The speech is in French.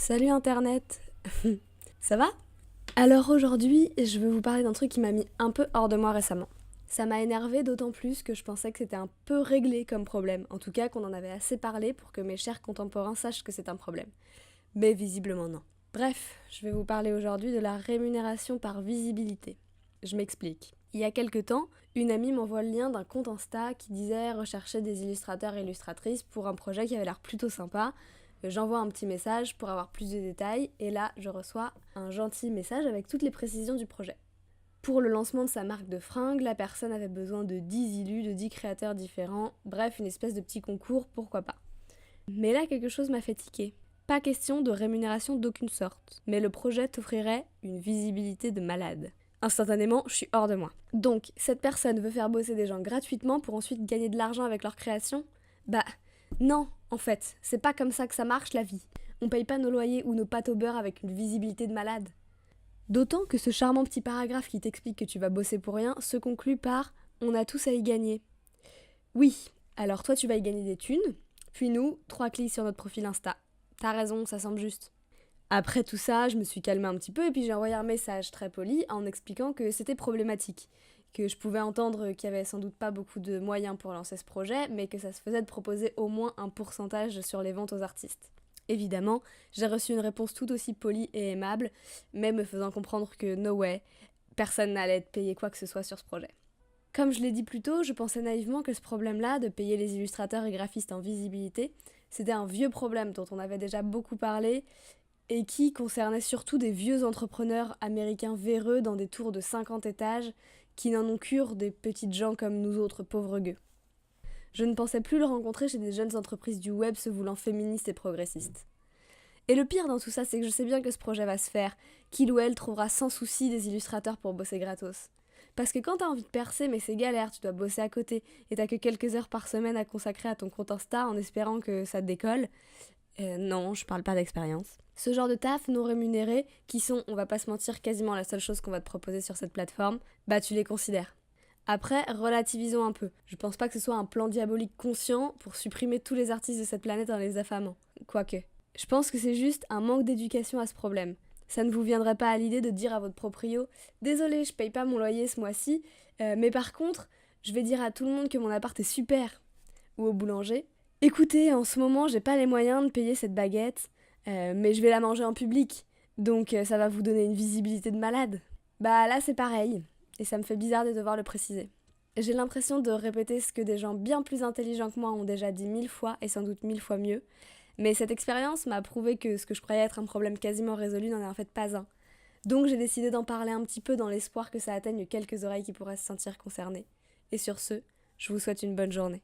Salut Internet. Ça va? Alors aujourd'hui, je veux vous parler d'un truc qui m'a mis un peu hors de moi récemment. Ça m'a énervé d'autant plus que je pensais que c'était un peu réglé comme problème, en tout cas qu'on en avait assez parlé pour que mes chers contemporains sachent que c'est un problème. Mais visiblement non. Bref, je vais vous parler aujourd'hui de la rémunération par visibilité. Je m'explique. Il y a quelque temps, une amie m'envoie le lien d'un compte Insta qui disait rechercher des illustrateurs et illustratrices pour un projet qui avait l'air plutôt sympa. J'envoie un petit message pour avoir plus de détails et là, je reçois un gentil message avec toutes les précisions du projet. Pour le lancement de sa marque de fringues, la personne avait besoin de 10 illus, de 10 créateurs différents, bref, une espèce de petit concours, pourquoi pas. Mais là, quelque chose m'a fait tiquer. Pas question de rémunération d'aucune sorte, mais le projet t'offrirait une visibilité de malade. Instantanément, je suis hors de moi. Donc, cette personne veut faire bosser des gens gratuitement pour ensuite gagner de l'argent avec leur création? Bah, non, en fait, c'est pas comme ça que ça marche la vie. On paye pas nos loyers ou nos pâtes au beurre avec une visibilité de malade. D'autant que ce charmant petit paragraphe qui t'explique que tu vas bosser pour rien se conclut par on a tous à y gagner. Oui, alors toi tu vas y gagner des thunes, puis nous, 3 clics sur notre profil Insta. T'as raison, ça semble juste. Après tout ça, je me suis calmée un petit peu et puis j'ai envoyé un message très poli en expliquant que c'était problématique, que je pouvais entendre qu'il y avait sans doute pas beaucoup de moyens pour lancer ce projet, mais que ça se faisait de proposer au moins un pourcentage sur les ventes aux artistes. Évidemment, j'ai reçu une réponse tout aussi polie et aimable, mais me faisant comprendre que no way, personne n'allait être payé quoi que ce soit sur ce projet. Comme je l'ai dit plus tôt, je pensais naïvement que ce problème-là, de payer les illustrateurs et graphistes en visibilité, c'était un vieux problème dont on avait déjà beaucoup parlé et qui concernait surtout des vieux entrepreneurs américains véreux dans des tours de 50 étages qui n'en ont cure des petites gens comme nous autres pauvres gueux. Je ne pensais plus le rencontrer chez des jeunes entreprises du web se voulant féministes et progressistes. Et le pire dans tout ça, c'est que je sais bien que ce projet va se faire, qu'il ou elle trouvera sans souci des illustrateurs pour bosser gratos. Parce que quand t'as envie de percer, mais c'est galère, tu dois bosser à côté, et t'as que quelques heures par semaine à consacrer à ton compte Insta en espérant que ça décolle. Non, je parle pas d'expérience. Ce genre de taf non rémunérés, qui sont, on va pas se mentir, quasiment la seule chose qu'on va te proposer sur cette plateforme, bah tu les considères. Après, relativisons un peu. Je pense pas que ce soit un plan diabolique conscient pour supprimer tous les artistes de cette planète en les affamant. Quoique. Je pense que c'est juste un manque d'éducation à ce problème. Ça ne vous viendrait pas à l'idée de dire à votre proprio « Désolé, je paye pas mon loyer ce mois-ci, mais par contre, je vais dire à tout le monde que mon appart est super. » Ou au boulanger « Écoutez, en ce moment, j'ai pas les moyens de payer cette baguette, mais je vais la manger en public, donc ça va vous donner une visibilité de malade. » Bah là, c'est pareil, et ça me fait bizarre de devoir le préciser. J'ai l'impression de répéter ce que des gens bien plus intelligents que moi ont déjà dit 1000 fois, et sans doute 1000 fois mieux, mais cette expérience m'a prouvé que ce que je croyais être un problème quasiment résolu n'en est en fait pas un. Donc j'ai décidé d'en parler un petit peu dans l'espoir que ça atteigne quelques oreilles qui pourraient se sentir concernées. Et sur ce, je vous souhaite une bonne journée.